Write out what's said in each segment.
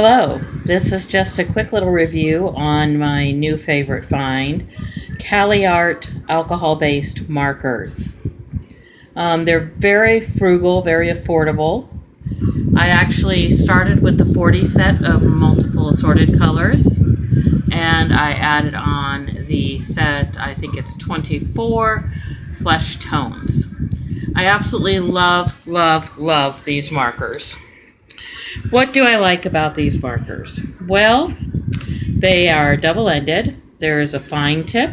Hello, this is just a quick little review on my new favorite find, Caliart alcohol-based markers. They're very frugal, very affordable. I actually started with the 40 set of multiple assorted colors, and I added on the set, I think it's 24 flesh tones. I absolutely love these markers. What do I like about these markers? Well, they are double-ended. There is a fine tip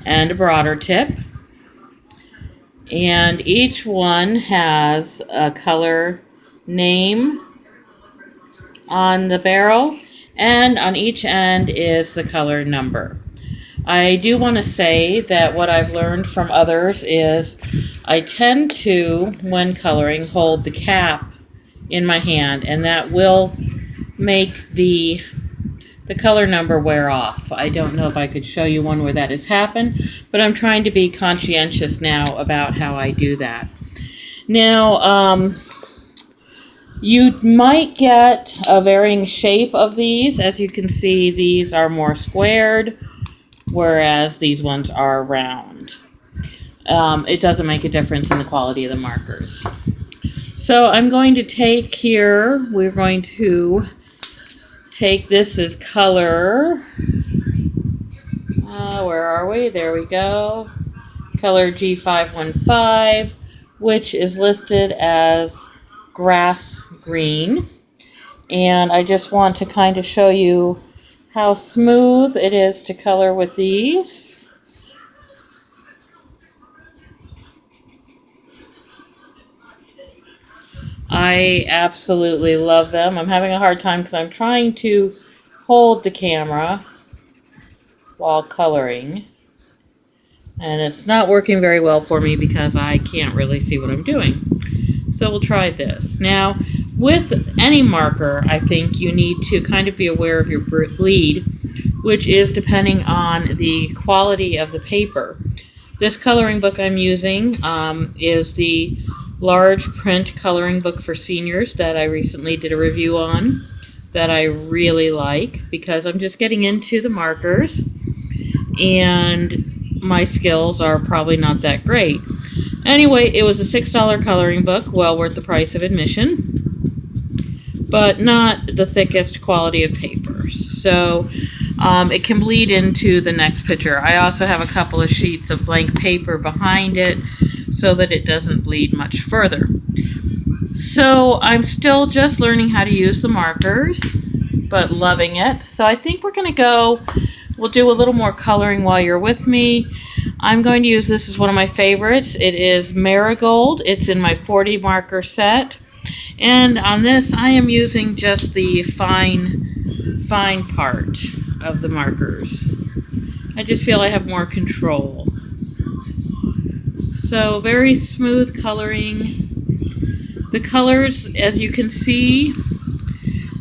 and a broader tip. And each one has a color name on the barrel, and on each end is the color number. I do want to say that what I've learned from others is I tend to, when coloring, hold the cap in my hand, and that will make the color number wear off. I don't know if I could show you one where that has happened, but I'm trying to be conscientious now about how I do that. Now, you might get a varying shape of these. As you can see, these are more squared, whereas these ones are round. It doesn't make a difference in the quality of the markers. So I'm going to take here, we're going to take this as color, where are we? There we go. Color G515, which is listed as grass green. And I just want to kind of show you how smooth it is to color with these. I absolutely love them. I'm having a hard time because I'm trying to hold the camera while coloring, and it's not working very well for me because I can't really see what I'm doing. So we'll try this. Now, with any marker, I think you need to kind of be aware of your bleed, which is depending on the quality of the paper. This coloring book I'm using is the large print coloring book for seniors that I recently did a review on, that I really like because I'm just getting into the markers and my skills are probably not that great. Anyway, it was a $6 coloring book, well worth the price of admission, but not the thickest quality of paper. So it can bleed into the next picture. I also have a couple of sheets of blank paper behind it so that it doesn't bleed much further. So I'm still just learning how to use the markers, but loving it. So I think we're going to we'll do a little more coloring while you're with me. I'm going to use this as one of my favorites. It is Marigold. It's in my 40 marker set. And on this, I am using just the fine part of the markers. I just feel I have more control. So very smooth coloring. The colors, as you can see,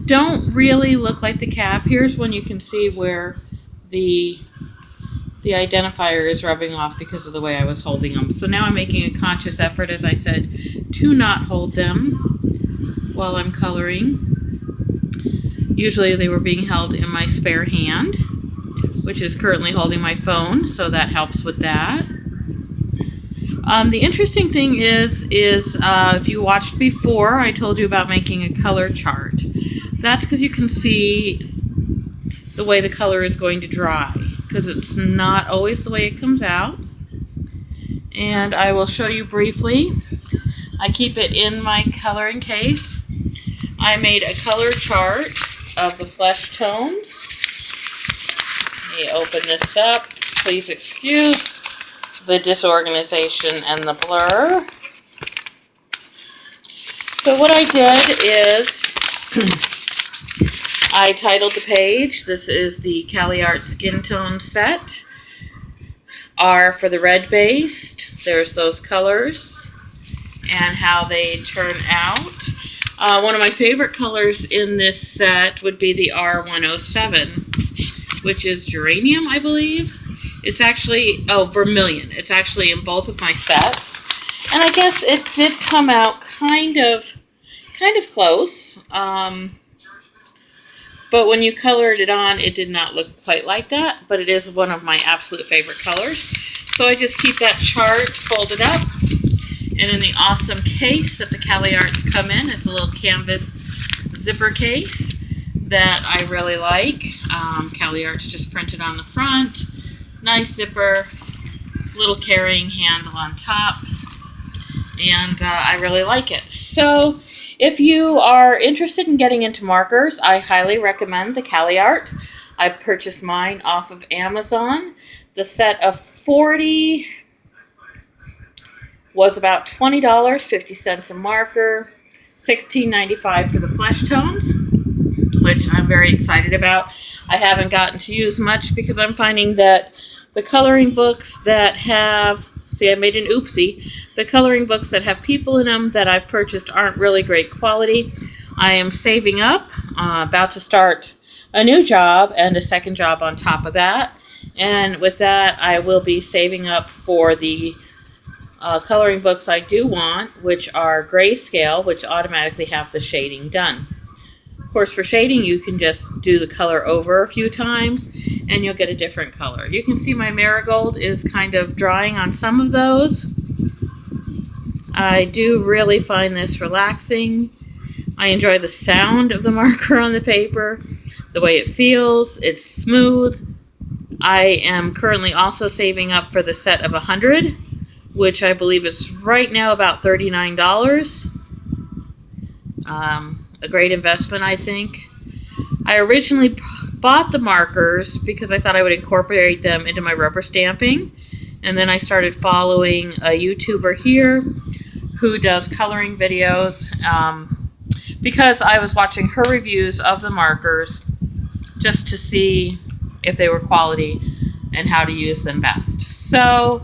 don't really look like the cap. Here's one you can see where the identifier is rubbing off because of the way I was holding them. So now I'm making a conscious effort, as I said, to not hold them while I'm coloring. Usually they were being held in my spare hand, which is currently holding my phone, so that helps with that. The interesting thing is if you watched before, I told you about making a color chart. That's because you can see the way the color is going to dry, because it's not always the way it comes out. And I will show you briefly. I keep it in my coloring case. I made a color chart of the flesh tones. Let me open this up. Please excuse the disorganization and the blur. So what I did is I titled the page, this is the Caliart Skin Tone Set. R for the red based, there's those colors and how they turn out. One of my favorite colors in this set would be the R107, which is geranium, I believe. It's actually, vermilion. It's actually in both of my sets. And I guess it did come out kind of close. But when you colored it on, it did not look quite like that, but it is one of my absolute favorite colors. So I just keep that chart folded up and in the awesome case that the Caliarts come in. It's a little canvas zipper case that I really like. Caliart's just printed on the front. Nice zipper, little carrying handle on top, and I really like it. So if you are interested in getting into markers, I highly recommend the Caliart. I purchased mine off of Amazon. The set of 40 was about $20, 50 cents a marker, $16.95 for the flesh tones, which I'm very excited about. I haven't gotten to use much because I'm finding that the coloring books that have, see, I made an oopsie, the coloring books that have people in them that I've purchased aren't really great quality. I am saving up, about to start a new job and a second job on top of that. And with that, I will be saving up for the coloring books I do want, which are grayscale, which automatically have the shading done. Of course, for shading, you can just do the color over a few times and you'll get a different color. You can see my marigold is kind of drying on some of those. I do really find this relaxing. I enjoy the sound of the marker on the paper, the way it feels. It's smooth. I am currently also saving up for the set of 100, which I believe is right now about $39. A great investment, I think. I originally bought the markers because I thought I would incorporate them into my rubber stamping. And then I started following a YouTuber here who does coloring videos because I was watching her reviews of the markers just to see if they were quality and how to use them best. So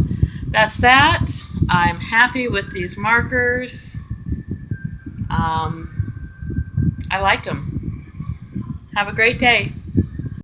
that's that. I'm happy with these markers. I like them. Have a great day.